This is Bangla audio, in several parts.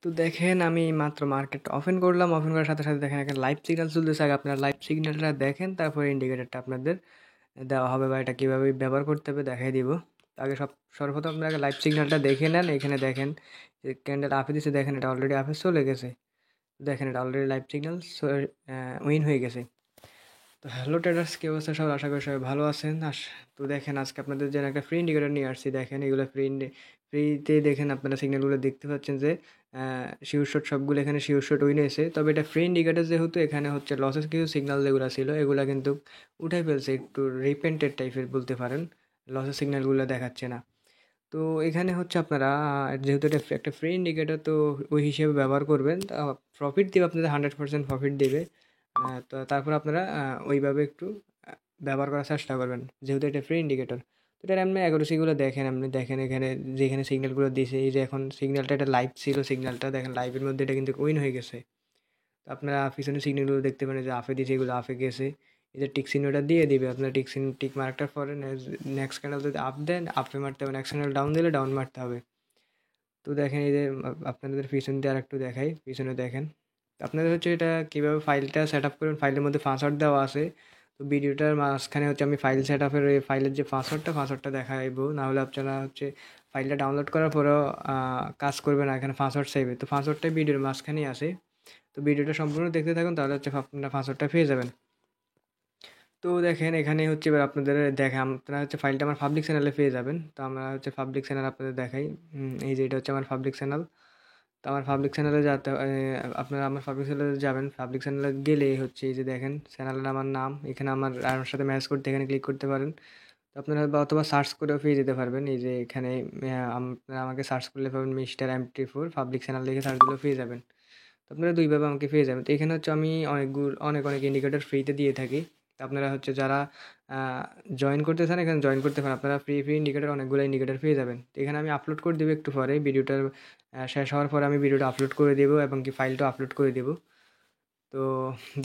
তো দেখেন আমি মাত্র মার্কেট ওপেন করলাম। ওপেন করার সাথে, সাথে দেখেন এখানে লাইভ সিগন্যাল চলতেছে। আগে আপনারা লাইভ সিগন্যালটা দেখেন, তারপরে ইন্ডিকেটরটা আপনাদের দেওয়া হবে বা এটা কীভাবে ব্যবহার করতে হবে দেখাই দিব। আগে সর্বপ্রথম আপনারা আগে লাইভ সিগন্যালটা দেখে নেন। এখানে দেখেন যে ক্যান্ডেল আপে দিচ্ছে, দেখেন এটা অলরেডি আপে চলে গেছে। দেখেন এটা অলরেডি লাইভ সিগন্যাল উইন হয়ে গেছে। তো হ্যালো ট্রেডার্স, কী অবস্থা সব? আশা করি সবাই ভালো আছেন। তো দেখেন আজকে আপনাদের জন্য একটা ফ্রি ইন্ডিকেটর নিয়ে আসছি। দেখেন এগুলো ফ্রিতে দেখেন আপনারা সিগন্যালগুলো দেখতে পাচ্ছেন যে শিওর শট সবগুলো এখানে শিওর শট উইন হয়েছে। তবে এটা ফ্রি ইন্ডিকেটর যেহেতু এখানে হচ্ছে লসেস কিছু সিগন্যাল যেগুলো ছিল এগুলো কিন্তু উঠাই ফেলছে, একটু রিপেন্টেড টাইপের বলতে পারেন। লসের সিগন্যালগুলো দেখাচ্ছে না। তো এখানে হচ্ছে আপনারা যেহেতু এটা একটা ফ্রি ইন্ডিকেটর, তো ওই হিসেবে ব্যবহার করবেন। প্রফিট দেবে আপনাদের, 100% প্রফিট দেবে। তো তারপর আপনারা ওইভাবে একটু ব্যবহার করার চেষ্টা করবেন, যেহেতু এটা ফ্রি ইন্ডিকেটর। তো এটার আপনি অ্যাকুরেসিগুলো দেখেন, আপনি দেখেন এখানে যেখানে সিগন্যালগুলো দিয়েছে, এই যে এখন সিগন্যালটা এটা লাইভ ছিল, সিগন্যালটা দেখেন লাইভের মধ্যে এটা কিন্তু উইন হয়ে গেছে। তো আপনারা পিছনে সিগন্যালগুলো দেখতে পারেন যে আফে দিয়েছে, এগুলো আফে গেছে। এই যে টিক চিহ্নটা দিয়ে দিবে, আপনার টিক মার্কটার পরে নেক্সট ক্যান্ডেল যদি আপ দেন আপে মারতে হবে, নেক্সট ক্যান্ডেল ডাউন দিলে ডাউন মারতে হবে। তো দেখেন এই যে আপনাদের পিছন দিয়ে আর একটু দেখাই, পিছনে দেখেন আপনাদের হচ্ছে এটা কীভাবে ফাইলটা সেট আপ করবেন। ফাইলের মধ্যে পাসওয়ার্ড দেওয়া আছে। তো ভিডিওটার মাঝখানে হচ্ছে আমি ফাইল সেট আপের এই ফাইলের যে পাসওয়ার্ডটা দেখাইবো। নাহলে আপনারা হচ্ছে ফাইলটা ডাউনলোড করার পরেও কাজ করবে না, এখানে পাসওয়ার্ড চাইবে। তো পাসওয়ার্ডটাই ভিডিওর মাঝখানেই আছে। তো ভিডিওটা সম্পূর্ণ দেখতে থাকুন, তাহলে হচ্ছে আপনারা পাসওয়ার্ডটা পেয়ে যাবেন। তো দেখেন এখানে হচ্ছে এবার আপনাদের আপনারা হচ্ছে ফাইলটা আমার পাবলিক চ্যানেলে পেয়ে যাবেন। তো আমরা হচ্ছে পাবলিক চ্যানেল আপনাদের দেখাই। এই যে এটা হচ্ছে আমার পাবলিক চ্যানেল। তো আমার পাবলিক চ্যানেলে আপনারা আমার পাবলিক চ্যানেলে যাবেন। পাবলিক চ্যানেলে গেলেই হচ্ছে এই যে দেখেন চ্যানেলের আমার নাম, এখানে আমার সাথে ম্যাচ করতে এখানে ক্লিক করতে পারেন। তো আপনারা বা অথবা সার্চ করেও পেয়ে যেতে পারবেন। এই যে এখানে আপনারা আমাকে সার্চ করলে পাবেন মিস্টার MT4 পাবলিক চ্যানেল লিখে সার্চ দিলেও পেয়ে যাবেন। তো আপনারা দুইভাবে আমাকে পেয়ে যাবেন। তো এখানে হচ্ছে আমি অনেক ইন্ডিকেটর ফ্রিতে দিয়ে থাকি। তো আপনারা হচ্ছে যারা জয়েন করতে চান এখানে জয়েন করতে পারেন। আপনারা ফ্রি ইন্ডিকেটর অনেকগুলো ইন্ডিকেটর পেয়ে যাবেন। তো এখানে আমি আপলোড করে দেবো একটু পরে, ভিডিওটার শেষ হওয়ার পরে আমি ভিডিওটা আপলোড করে দেবো এবং কি ফাইলটা আপলোড করে দেবো। তো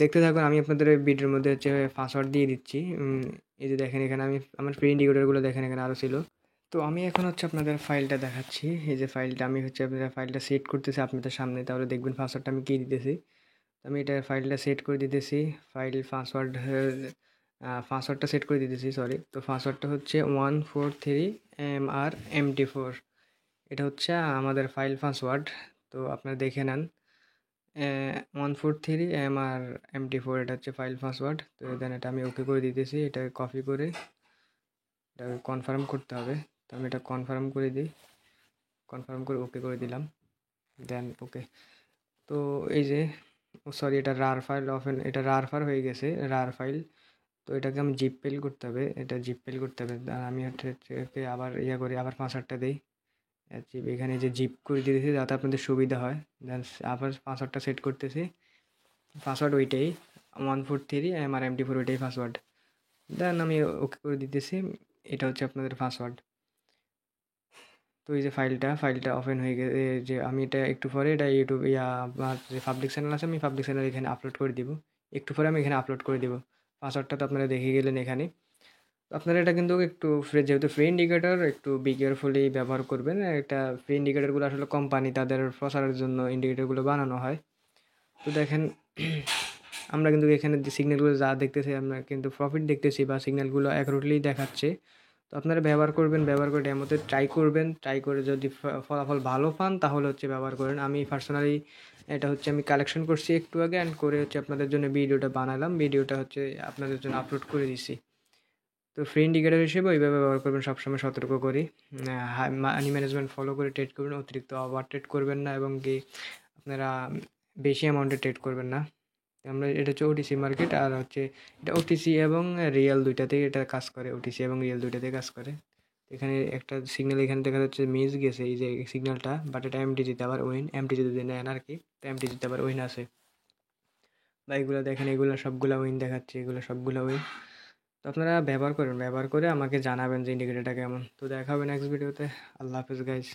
দেখতে থাকুন। আমি আপনাদের এই ভিডিওর মধ্যে হচ্ছে পাসওয়ার্ড দিয়ে দিচ্ছি। এই যে দেখেন এখানে আমি আমার ফ্রি ইন্ডিকেটরগুলো দেখেন এখানে আরও ছিল। তো আমি এখন হচ্ছে আপনাদের ফাইলটা দেখাচ্ছি। এই যে ফাইলটা আমি হচ্ছে আপনাদের ফাইলটা সেট করতেছি আপনাদের সামনে, তাহলে দেখবেন পাসওয়ার্ডটা আমি কী দিতেছি। আমি এটা ফাইলটা সেট করে দিতেছি। পাসওয়ার্ডটা সেট করে দিতেছি, সরি। তো পাসওয়ার্ডটা হচ্ছে 143MRMT4। এটা হচ্ছে আমাদের ফাইল পাসওয়ার্ড। তো আপনারা দেখে নেন 143MRMT4 এটা হচ্ছে ফাইল পাসওয়ার্ড। তো দেন এটা আমি ওকে করে দিতেছি। এটা কপি করে এটা কনফার্ম করতে হবে। তো আমি এটা কনফার্ম করে দিই, কনফার্ম করে ওকে করে দিলাম, দেন ওকে। তো এই যে সরি, এটা রার ফাইল এটা রার ফাইল হয়ে গেছে, রার ফাইল। তো এটাকে আমি জিপ পেল করতে হবে, এটা জিপ পেল করতে হবে। আমি হচ্ছে একে আবার করি, আবার পাসওয়ার্ডটা দিই। এখানে যে জিপ করে দিতেছি যাতে আপনাদের সুবিধা হয়। দেন আবার পাসওয়ার্ডটা সেট করতেছি। পাসওয়ার্ড ওইটাই 143MRMT4 ওইটাই পাসওয়ার্ড। দেন আমি ওকে করে দিতেছি। এটা হচ্ছে আপনাদের পাসওয়ার্ড। তো এই যে ফাইলটা ওপেন হয়ে গেছে। যে আমি এটা একটু পরে এটা ইউটিউব আমার যে পাবলিক চ্যানেল আছে আমি পাবলিক চ্যানেল এখানে আপলোড করে দিব। একটু পরে আমি এখানে আপলোড করে দিব। পাসওয়ার্ডটা তো আপনারা দেখে গেলেন এখানে। তো আপনারা এটা কিন্তু একটু যেহেতু ফ্রি ইন্ডিকেটর একটু বি কেয়ারফুলি ব্যবহার করবেন। এটা ফ্রি ইন্ডিকেটরগুলো আসলে কোম্পানি তাদের প্রচারের জন্য ইন্ডিকেটরগুলো বানানো হয়। তো দেখেন আমরা কিন্তু এখানে যে সিগন্যালগুলো যা দেখতেছি আমরা কিন্তু প্রফিট দেখতেছি বা সিগন্যালগুলো অ্যাকুরেটলি দেখাচ্ছে। তো আপনারা ব্যবহার করবেন, ব্যবহার করে ডেমোতে ট্রাই করবেন। ট্রাই করে যদি ফলাফল ভালো পান তাহলে হচ্ছে ব্যবহার করেন। আমি পার্সোনালি এটা হচ্ছে আমি কালেকশন করছি একটু আগে, অ্যান্ড করে হচ্ছে আপনাদের জন্য ভিডিওটা বানালাম। ভিডিওটা হচ্ছে আপনাদের জন্য আপলোড করে দিছি। তো ফ্রি ইন্ডিকেটর হিসেবে ওইভাবে ব্যবহার করবেন, সবসময় সতর্ক করি। মানি ম্যানেজমেন্ট ফলো করে ট্রেড করবেন, অতিরিক্ত ওভার ট্রেড করবেন না এবং কি আপনারা বেশি অ্যামাউন্টে ট্রেড করবেন না। আমরা এটা হচ্ছে ওটিসি মার্কেট, আর হচ্ছে এটা ওটিসি এবং রিয়েল দুইটাতেই এটা কাজ করে, ওটিসি এবং রিয়েল দুইটাতেই কাজ করে। এখানে একটা সিগন্যাল এখানে দেখা যাচ্ছে মিস গেছে এই যে সিগন্যালটা, বাট এটা এমটিজিতে আবার উইন, এমটিজি যদি নেন আর কি, তো এমটিজিতে আবার উইন আছে। বা এগুলো দেখেন, এগুলো সবগুলো উইন দেখাচ্ছে, এগুলো সবগুলো উইন। তো আপনারা ব্যবহার করেন, ব্যবহার করে আমাকে জানাবেন যে ইন্ডিকেটরটা কেমন। তো দেখা হবে নেক্সট ভিডিওতে। আল্লাহ হাফেজ গাইজ।